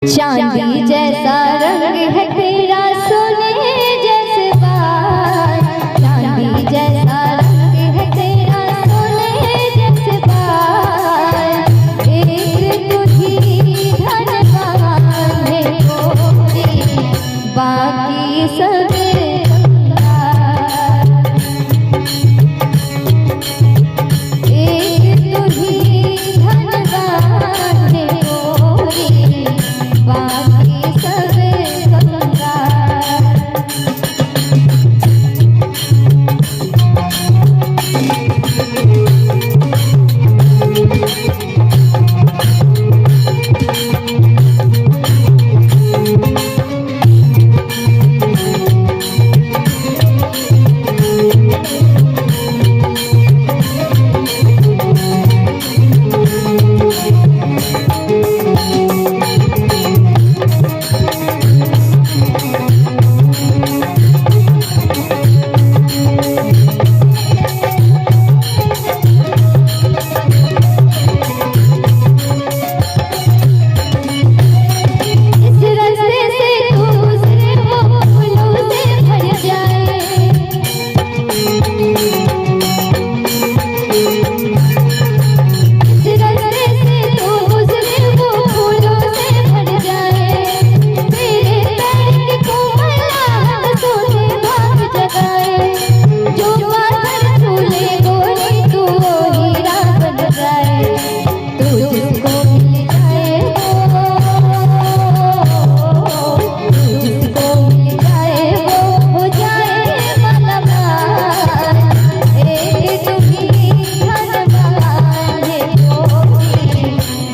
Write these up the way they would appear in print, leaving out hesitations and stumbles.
चांदी जैसा रंग है तेरा सोने जैसे बाल, चांदी जैसा रंग है तेरा सोने जैसे बाल। एक तुझी धनवान है गोरी, बाकी सब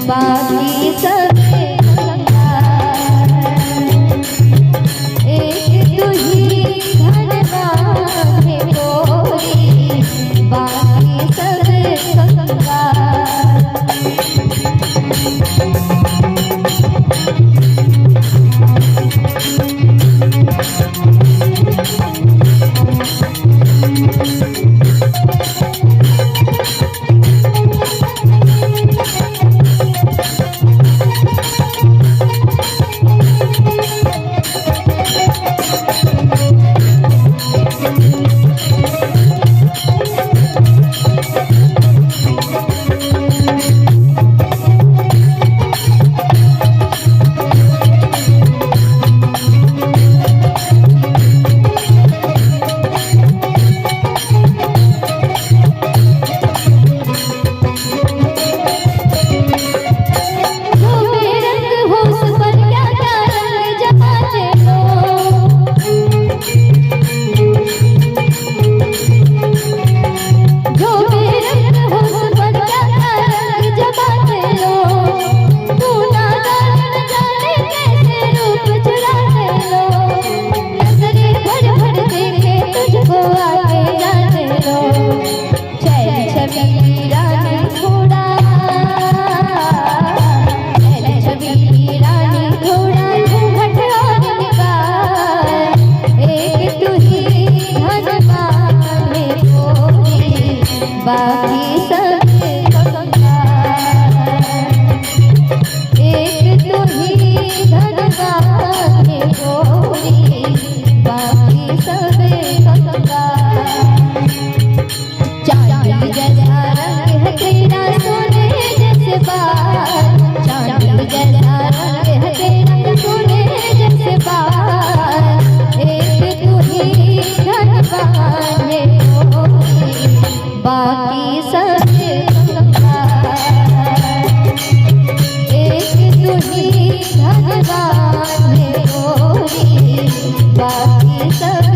बाकी सब एक तुझी धनवान है गोरी, बाकी सब चांदी जैसा रंग है तेरा सोने जैसे बाल, चांदी जैसा रंग है तेरा सोने जैसे बाल। एक तुझी धनवान है गोरी, बाकी सब एक तुझी धनवान है गोरी, बाकी सब